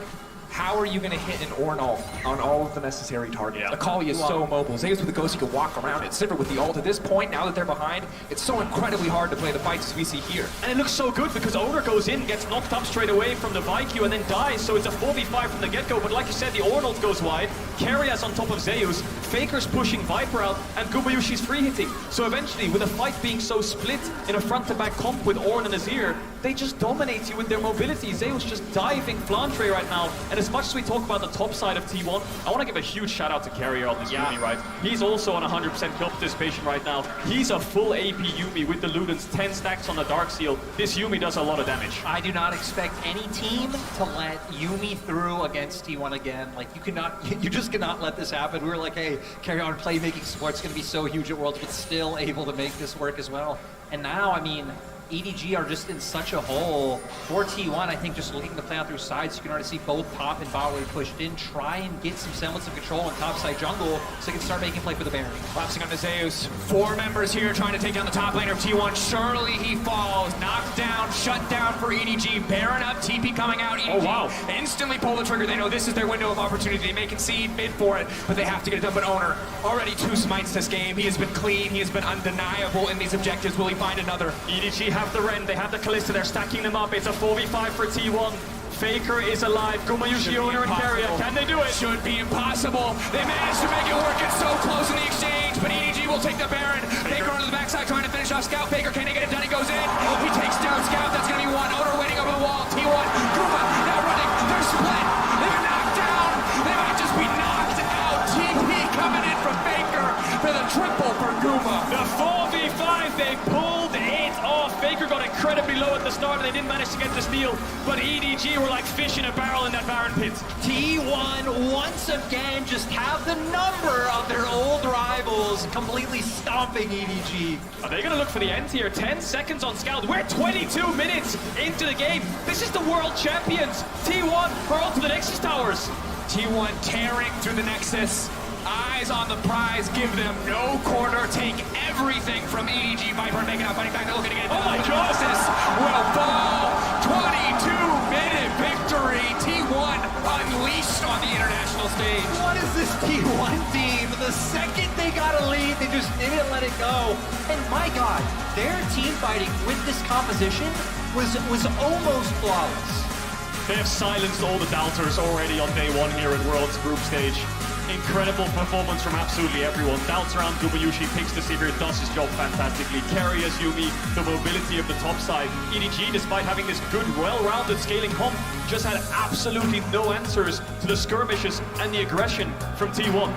How are you going to hit an Ornal on all of the necessary targets? Yeah. Akali is so mobile. Zeus with the Ghost, you can walk around it. Sivir with the ult. At this point, now that they're behind, it's so incredibly hard to play the fights as we see here. And it looks so good because Owner goes in, gets knocked up straight away from the Vaiku, and then dies, so it's a 4v5 from the get-go. But like you said, the Ornal goes wide. Karia's on top of Zeus. Faker's pushing Viper out, and Gumayushi's free-hitting. So eventually, with a fight being so split in a front-to-back comp with Ornn and Azir, they just dominate you with their mobility. Zeus just diving Flandre right now. And as much as we talk about the top side of T1, I want to give a huge shout out to Carrier on this Yuumi, right? He's also on 100% kill participation right now. He's a full AP Yuumi with the Ludens, 10 stacks on the Dark Seal. This Yuumi does a lot of damage. I do not expect any team to let Yuumi through against T1 again. Like, you cannot, you just just cannot let this happen. We were like, hey, carry on, playmaking sport's gonna be so huge at Worlds, but still able to make this work as well. And now, I mean, EDG are just in such a hole. For T1, I think just looking to play out through sides, you can already see both top and bot wave pushed in, try and get some semblance of control on top side jungle so they can start making play for the Baron. Collapsing on Zeus. 4 members here trying to take down the top laner of T1. Surely he falls. Knocked down, shut down for EDG. Baron up, TP coming out. EDG instantly pull the trigger. They know this is their window of opportunity. They may concede mid for it, but they have to get it done. But Owner, already 2 smites this game. He has been clean. He has been undeniable in these objectives. Will he find another? EDG have the Ren, they have the Kalista, they're stacking them up. It's a 4v5 for T1. Faker is alive. Gumayushi, Owner, and Carrier. Can they do it? Should be impossible. They managed to make it work. It's so close in the exchange, but EDG will take the Baron. Faker onto the backside trying to finish off Scout. Faker, can they get it done? He goes in. He takes down Scout. That's going to be 1. Owner waiting over the wall. T1. Guma now running. They're split. They've been knocked down. They might just be knocked out. TP coming in from Faker for the triple for Guma. The 4v5, they pulled it off. Faker got incredibly low at the start and they didn't manage to get the steal, but EDG were like fish in a barrel in that Baron pit. T1 once again just have the number of their old rivals, completely stomping EDG. Are they gonna look for the end here? 10 seconds on Scout. We're 22 minutes into the game. This is the world champions. T1 are on to the Nexus Towers. T1 tearing through the Nexus. Eyes on the prize, give them no quarter, take everything from EDG. Viper making out, fighting back, they're looking to get it. Oh my God. This will fall. 22-minute victory. T1 unleashed on the international stage. What is this T1 team? The second they got a lead, they just didn't let it go. And my God, their team fighting with this composition was almost flawless. They have silenced all the doubters already on day 1 here at World's group stage. Incredible performance from absolutely everyone. Doubts around Gumayushi, picks the Sivir, does his job fantastically. Carry as Yumi, the mobility of the top side. EDG, despite having this good, well-rounded scaling comp, just had absolutely no answers to the skirmishes and the aggression from T1.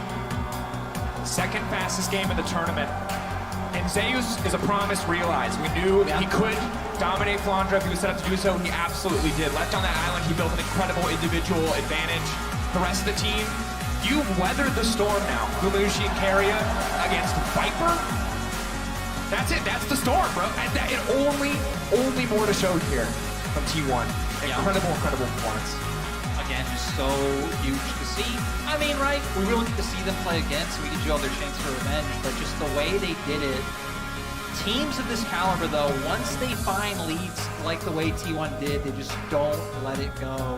Second fastest game of the tournament. And Zeus is a promise realized. We knew he could dominate Flandre if he was set up to do so. He absolutely did. Left on that island, he built an incredible individual advantage. The rest of the team, you've weathered the storm now. Gumayushi and Carrier against Viper. That's it. That's the storm, bro. And that, only more to show here from T1. Incredible performance. Again, just so huge to see. I mean, right, we really need to see them play again so we can show their chance for revenge, but just the way they did it. Teams of this caliber, though, once they find leads like the way T1 did, they just don't let it go.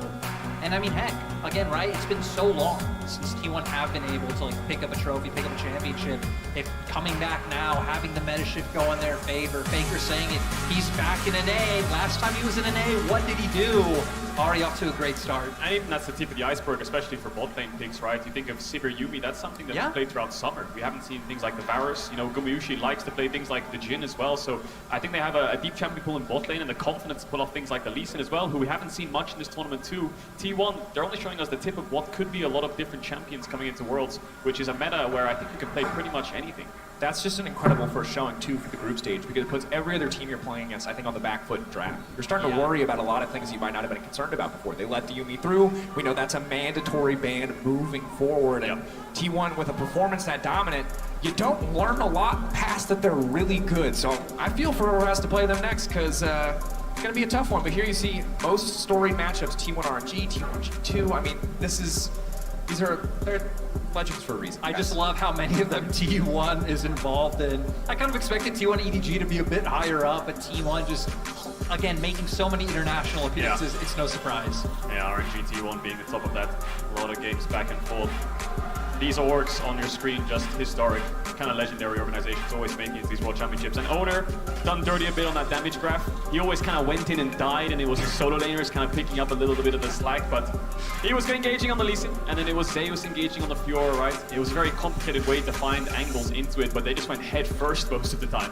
And I mean, heck, again, right, it's been so long since T1 have been able to like pick up a trophy, pick up a championship. If coming back now, having the meta shift go in their favor, Faker saying it, he's back in an A. Last time he was in an A, what did he do? Already off to a great start. And even that's the tip of the iceberg, especially for bot lane picks, right? You think of Sivir Yumi, that's something that we played throughout summer. We haven't seen things like the Varus. You know, Gumayushi likes to play things like the Jhin as well. So I think they have a deep champion pool in bot lane and the confidence to pull off things like the Lee Sin as well, who we haven't seen much in this tournament too. T1, they're only showing us the tip of what could be a lot of different champions coming into Worlds, which is a meta where I think you can play pretty much anything. That's just an incredible first showing, too, for the group stage, because it puts every other team you're playing against, I think, on the back foot in draft. You're starting to worry about a lot of things you might not have been concerned about before. They let the Yumi through. We know that's a mandatory ban moving forward. And T1, with a performance that dominant, you don't learn a lot past that they're really good. So I feel for whoever has to play them next, because it's going to be a tough one. But here you see most storied matchups, T1 RNG, T1 G2. I mean, they're legends for a reason. I just love how many of them T1 is involved in. I kind of expected T1 EDG to be a bit higher up, but T1 just, again, making so many international appearances, it's no surprise. Yeah, RNG T1 being the top of that. A lot of games back and forth. These orgs on your screen, just historic, kind of legendary organizations, always making it to these World Championships. And Owner, done dirty a bit on that damage graph. He always kind of went in and died, and it was his solo laners kind of picking up a little bit of the slack, but he was engaging on the Lee Sin, and then it was Zeus engaging on the Fiora, right? It was a very complicated way to find angles into it, but they just went head first most of the time.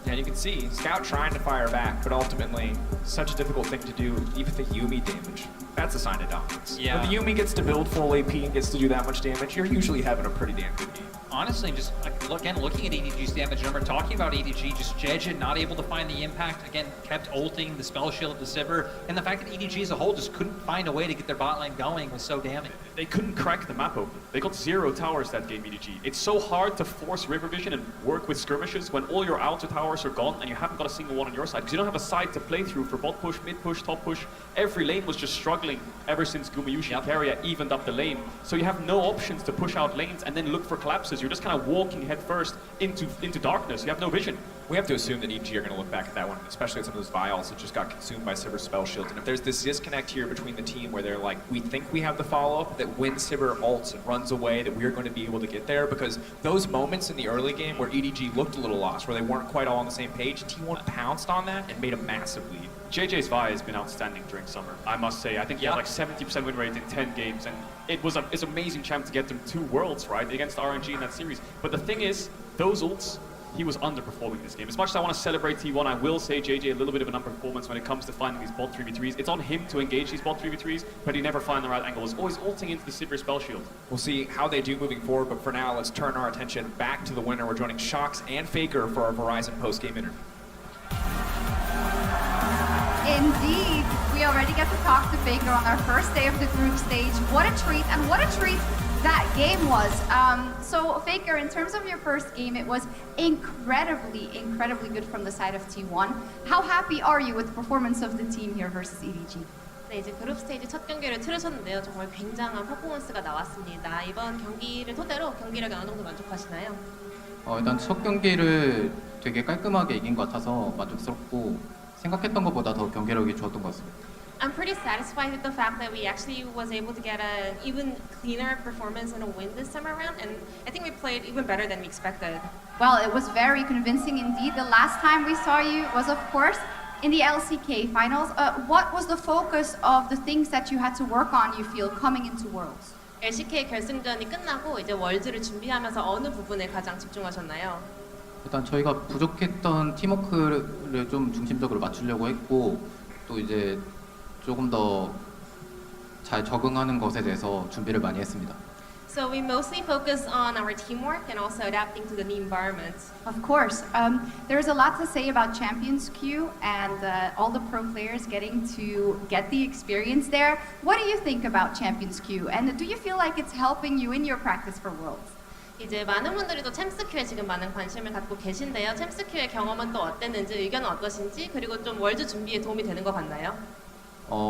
Yeah, you can see Scout trying to fire back, but ultimately, such a difficult thing to do. Even the Yuumi damage, that's a sign of dominance. Yeah. When the Yuumi gets to build full AP and gets to do that much damage, you're usually having a pretty damn good game. Honestly, just looking at EDG's damage number, talking about EDG, just Jeje not able to find the impact, again, kept ulting the spell shield, the Sivir, and the fact that EDG as a whole just couldn't find a way to get their bot lane going was so damning. They couldn't crack the map open. They got 0 towers that game, EDG. It's so hard to force river vision and work with skirmishes when all your outer towers are gone and you haven't got a single one on your side because you don't have a side to play through for bot push, mid push, top push. Every lane was just struggling ever since Gumayushi and Keria evened up the lane. So you have no options to push out lanes and then look for collapses. You're just kind of walking head first into darkness. You have no vision. We have to assume that EDG are going to look back at that one, especially with some of those vials that just got consumed by Sivir spell shields. And if there's this disconnect here between the team where they're like, we think we have the follow-up, that when Sivir ults and runs away, that we're going to be able to get there, because those moments in the early game where EDG looked a little lost, where they weren't quite all on the same page, T1 pounced on that and made a massive lead. JJ's Vi has been outstanding during summer, I must say. I think he had like 70% win rate in 10 games, and it's an amazing champ to get them 2 worlds, right, against RNG in that series. But the thing is, those ults, he was underperforming this game. As much as I want to celebrate T1, I will say JJ a little bit of an underperformance when it comes to finding these bot 3v3s. It's on him to engage these bot 3v3s, but he never finds the right angle. He's always ulting into the Sivir spell shield. We'll see how they do moving forward, but for now, let's turn our attention back to the winner. We're joining Shox and Faker for our Verizon post-game interview. Indeed, we already get to talk to Faker on our first day of the group stage. What a treat, and what a treat that game was. So Faker, in terms of your first game, it was incredibly good from the side of T1. How happy are you with the performance of the team here versus EDG? 네, 이제 그룹 스테이지 첫 경기를 치르셨는데요. 정말 굉장한 퍼포먼스가 나왔습니다. 이번 경기를 토대로 경기력에 어느 정도 만족하시나요? 일단 첫 경기를 되게 깔끔하게 이긴 것 같아서 만족스럽고 생각했던 것보다 더 경기력이 좋았던 것 같습니다. I'm pretty satisfied with the fact that we actually was able to get an even cleaner performance and a win this time around, and I think we played even better than we expected. Well, it was very convincing indeed. The last time we saw you was, of course, in the LCK finals. What was the focus of the things that you had to work on, you feel, coming into Worlds? LCK 결승전이 끝나고 이제 월즈를 준비하면서 어느 부분에 가장 집중하셨나요? 일단 저희가 부족했던 팀워크를 좀 중심적으로 맞추려고 했고 또 이제 조금 더 잘 적응하는 것에 대해서 준비를 많이 했습니다. So we mostly focus on our teamwork and also adapting to the new environment. Of course. There's a lot to say about Champions Queue and all the pro players getting to get the experience there. What do you think about Champions Queue? And do you feel like it's helping you in your practice for Worlds? 이제 많은 분들이 또 챔스 큐에 지금 많은 관심을 갖고 계신데요. 챔스 큐의 경험은 또 어땠는지, 의견은 어떠신지, 그리고 좀 월드 준비에 도움이 되는 것 같나요?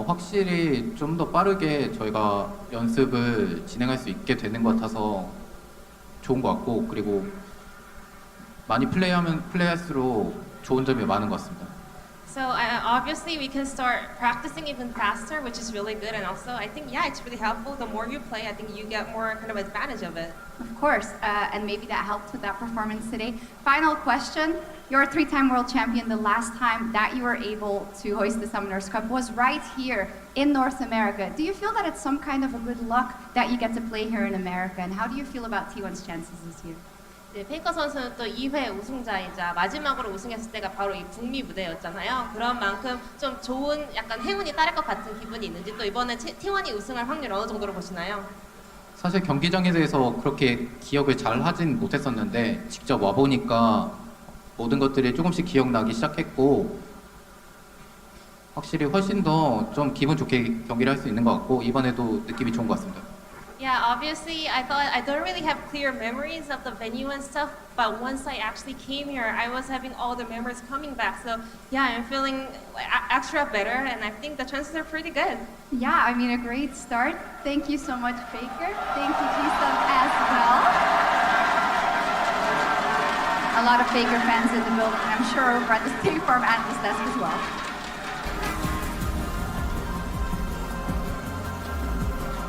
확실히 좀 더 빠르게 저희가 연습을 진행할 수 있게 되는 것 같아서 좋은 것 같고 그리고 많이 플레이할수록 좋은 점이 많은 것 같습니다. So obviously we can start practicing even faster, which is really good, and also I think it's really helpful. The more you play, I think you get more kind of advantage of it. Of course, and maybe that helped with that performance today. Final question. You're a 3-time world champion. The last time that you were able to hoist the Summoners Cup was right here in North America. Do you feel that it's some kind of a good luck that you get to play here in America? And how do you feel about T1's chances this year? 네, 페이커 선수는 또 2회 우승자이자 마지막으로 우승했을 때가 바로 이 북미 무대였잖아요. 그런 만큼 좀 좋은 약간 행운이 따를 것 같은 기분이 있는지, 또 이번에 T1이 우승할 확률 어느 정도로 보시나요? 사실 경기장에 대해서 그렇게 기억을 잘 하진 못했었는데 직접 와보니까 모든 것들이 조금씩 기억나기 시작했고 확실히 훨씬 더 좀 기분 좋게 경기를 할 수 있는 것 같고 이번에도 느낌이 좋은 것 같습니다. Yeah, obviously I thought I don't really have clear memories of the venue and stuff, but once I actually came here, I was having all the memories coming back. So yeah, I'm feeling extra better, and I think the chances are pretty good. Yeah, I mean, a great start. Thank you so much, Faker. Thank you, Jisung, as well. A lot of Faker fans in the building, and I'm sure over at the State Farm analyst desk as well.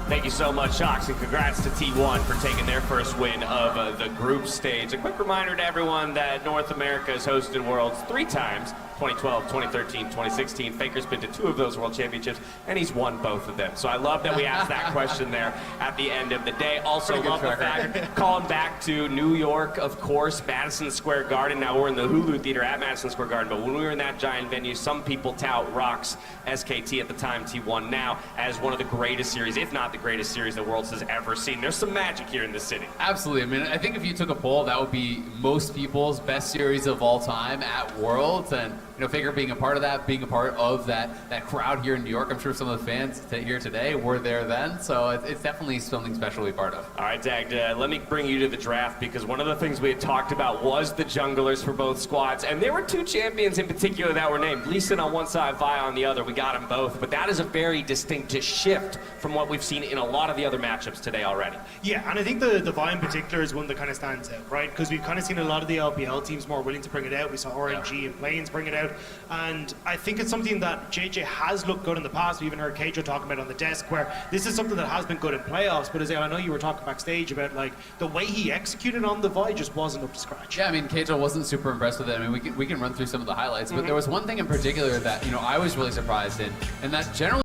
Thank you so much, Shox, and congrats to T1 for taking their first win of the group stage. A quick reminder to everyone that North America has hosted Worlds 3 times. 2012, 2013, 2016. Faker's been to 2 of those World Championships, and he's won both of them. So I love that we asked that question there at the end of the day. Also love the fact, calling back to New York, of course, Madison Square Garden. Now we're in the Hulu Theater at Madison Square Garden, but when we were in that giant venue, some people tout Rock's SKT at the time, T1 now, as one of the greatest series, if not the greatest series the world has ever seen. There's some magic here in this city. Absolutely. I mean, I think if you took a poll, that would be most people's best series of all time at Worlds. And, you know, Faker being a part of that, being a part of that crowd here in New York. I'm sure some of the fans here today were there then. So it's definitely something special to be part of. All right, Dag, let me bring you to the draft, because one of the things we had talked about was the junglers for both squads. And there were 2 champions in particular that were named. Lee Sin on one side, Vi on the other. We got them both. But that is a very distinct shift from what we've seen in a lot of the other matchups today already. Yeah, and I think the Vi in particular is one that kind of stands out, right? Because we've kind of seen a lot of the LPL teams more willing to bring it out. We saw RNG and Plains bring it out. And I think it's something that JJ has looked good in the past. We even heard Kejo talking about on the desk, where this is something that has been good in playoffs. But Isaiah, I know you were talking backstage about like the way he executed on the Vi just wasn't up to scratch. Yeah, I mean, Kejo wasn't super impressed with it. I mean, we can run through some of the highlights, but there was one thing in particular that, you know, I was really surprised in, and that generally